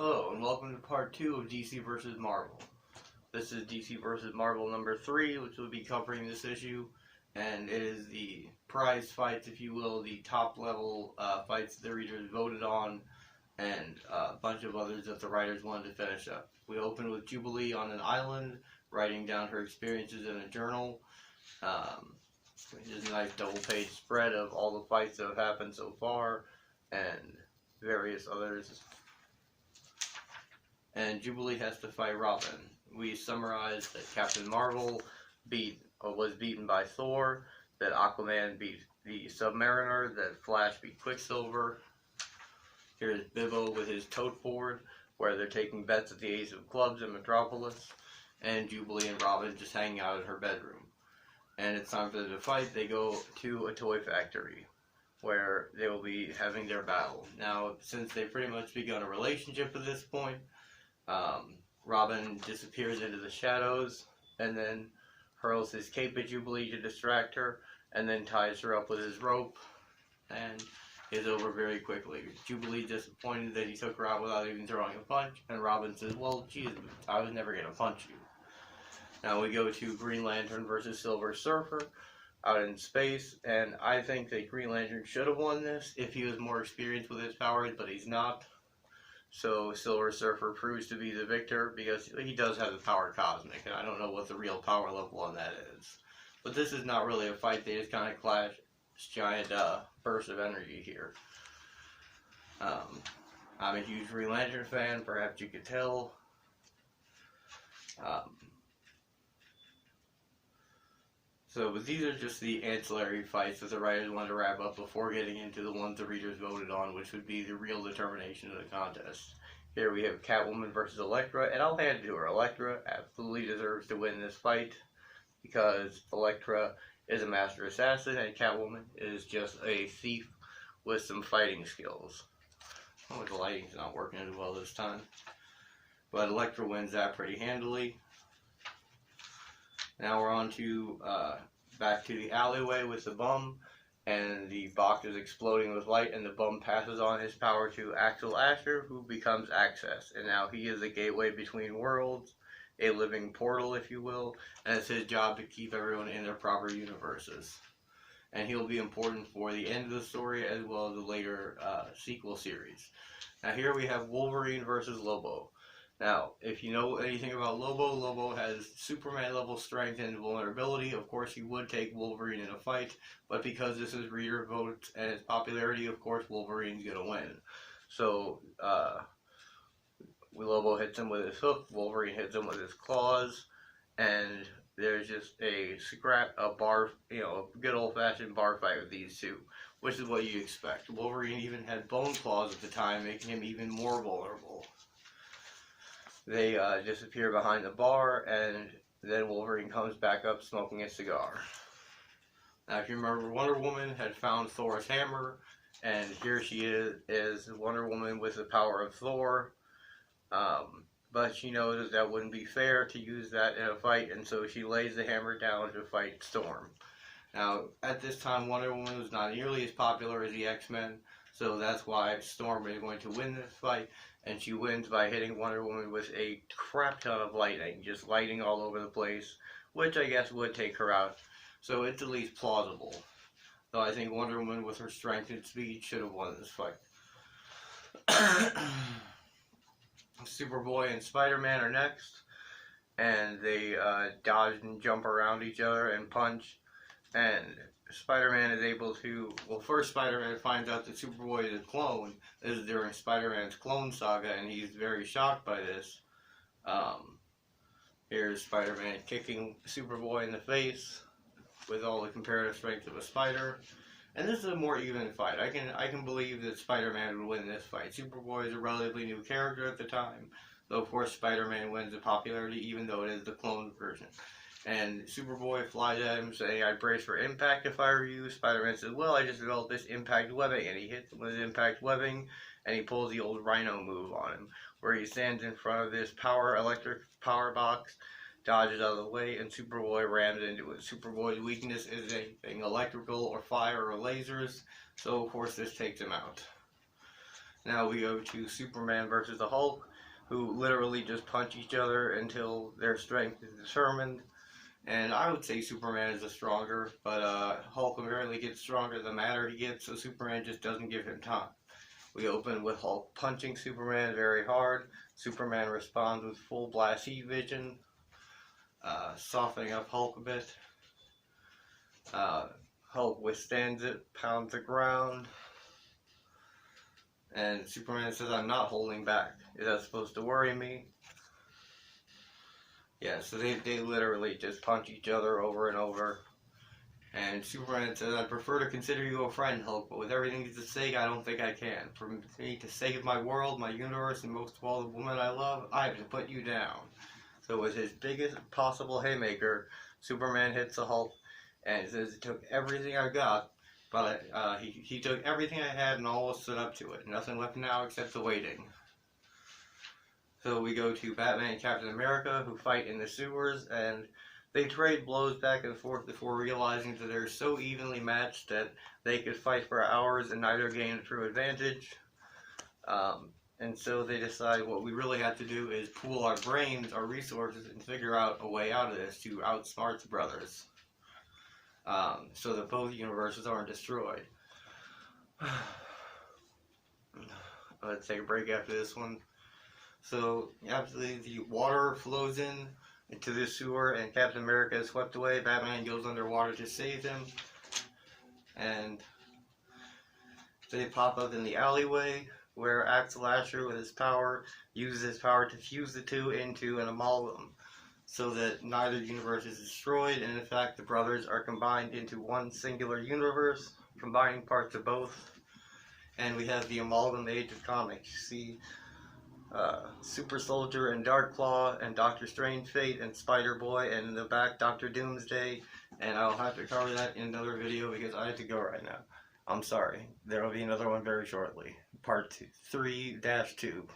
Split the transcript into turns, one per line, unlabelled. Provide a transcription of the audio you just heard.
Hello, and welcome to part 2 of DC vs. Marvel. This is DC vs. Marvel number 3, which will be covering this issue, and it is the prize fights, if you will, the top level fights the readers voted on, and a bunch of others that the writers wanted to finish up. We open with Jubilee on an island, writing down her experiences in a journal, which is a nice double-page spread of all the fights that have happened so far, and various others. And Jubilee has to fight Robyn. We summarize that Captain Marvel was beaten by Thor, that Aquaman beat the Submariner, that Flash beat Quicksilver. Here's Bibbo with his tote board, where they're taking bets at the Ace of Clubs in Metropolis, and Jubilee and Robyn just hanging out in her bedroom. And it's time for them to fight. They go to a toy factory, where they will be having their battle. Now, since they've pretty much begun a relationship at this point, Robyn disappears into the shadows and then hurls his cape at Jubilee to distract her, and then ties her up with his rope, and is over very quickly. Jubilee disappointed that he took her out without even throwing a punch, and Robyn says, well, geez, I was never going to punch you. Now we go to Green Lantern versus Silver Surfer out in space, and I think that Green Lantern should have won this if he was more experienced with his powers, but he's not. So Silver Surfer proves to be the victor because he does have the power cosmic, and I don't know what the real power level on that is. But this is not really a fight, they just kind of clash giant burst of energy here. I'm a huge Green Lantern fan, perhaps you could tell. But these are just the ancillary fights that the writers wanted to wrap up before getting into the ones the readers voted on, which would be the real determination of the contest. Here we have Catwoman versus Electra, and I'll hand it to her. Electra absolutely deserves to win this fight, because Electra is a master assassin, and Catwoman is just a thief with some fighting skills. Oh, the lighting's not working as well this time. But Electra wins that pretty handily. Now we're on to back to the alleyway with the bum, and the box is exploding with light, and the bum passes on his power to Axel Asher, who becomes Access, and now he is a gateway between worlds, a living portal, if you will, and it's his job to keep everyone in their proper universes. And he'll be important for the end of the story as well as the later sequel series. Now here we have Wolverine versus Lobo. Now, if you know anything about Lobo, Lobo has Superman level strength and vulnerability. Of course, he would take Wolverine in a fight, but because this is reader votes and its popularity, of course, Wolverine's gonna win. So, Lobo hits him with his hook, Wolverine hits him with his claws, and there's just a good old-fashioned bar fight with these two, which is what you expect. Wolverine even had bone claws at the time, making him even more vulnerable. They disappear behind the bar, and then Wolverine comes back up smoking a cigar. Now, if you remember, Wonder Woman had found Thor's hammer, and here she is Wonder Woman with the power of Thor. But she knows that wouldn't be fair to use that in a fight, and so she lays the hammer down to fight Storm. Now, at this time, Wonder Woman was not nearly as popular as the X-Men, so that's why Storm is going to win this fight, and she wins by hitting Wonder Woman with a crap ton of lightning, just lighting all over the place, which I guess would take her out, so it's at least plausible. Though I think Wonder Woman, with her strength and speed, should have won this fight. Superboy and SpiderMan are next, and they dodge and jump around each other and punch, and Spider-Man is able to, well, first Spider-Man finds out that Superboy is a clone. This is during Spider-Man's clone saga, and he's very shocked by this. Here's Spider-Man kicking Superboy in the face with all the comparative strength of a spider. And this is a more even fight. I can believe that Spider-Man would win this fight. Superboy is a relatively new character at the time, though of course Spider-Man wins the popularity even though it is the clone version. And Superboy flies at him saying, I brace for impact if I were you. Spider-Man says, well, I just developed this impact webbing. And he hits him with impact webbing, and he pulls the old Rhino move on him, where he stands in front of this electric power box, dodges out of the way, and Superboy rams into it. Superboy's weakness is anything electrical or fire or lasers, so of course this takes him out. Now we go to Superman versus the Hulk, who literally just punch each other until their strength is determined. And I would say Superman is the stronger, but Hulk apparently gets stronger the madder he gets, so Superman just doesn't give him time. We open with Hulk punching Superman very hard. Superman responds with full blast heat vision, softening up Hulk a bit. Hulk withstands it, pounds the ground, and Superman says, "I'm not holding back. Is that supposed to worry me?" Yeah, so they literally just punch each other over and over. And Superman says, "I prefer to consider you a friend, Hulk, but with everything at stake, I don't think I can. For me to save my world, my universe, and most of all the woman I love, I have to put you down." So with his biggest possible haymaker, Superman hits the Hulk and says, "It took everything I got, but he took everything I had and almost stood up to it. Nothing left now except the waiting." So we go to Batman and Captain America, who fight in the sewers, and they trade blows back and forth before realizing that they're so evenly matched that they could fight for hours and neither gain a true advantage. And so they decide what we really have to do is pool our brains, our resources, and figure out a way out of this to outsmart the brothers, so that both universes aren't destroyed. Let's take a break after this one. So, after the water flows into the sewer and Captain America is swept away, Batman goes underwater to save him. And they pop up in the alleyway where Axel Asher, with his power, uses his power to fuse the two into an amalgam so that neither universe is destroyed, and in fact the brothers are combined into one singular universe, combining parts of both. And we have the amalgam age of comics. You see Super Soldier and Dark Claw and Doctor Strange Fate and Spider-Boy, and in the back Dr. Doomsday, and I'll have to cover that in another video because I have to go right now. I'm sorry. There will be another one very shortly. Part 3-2.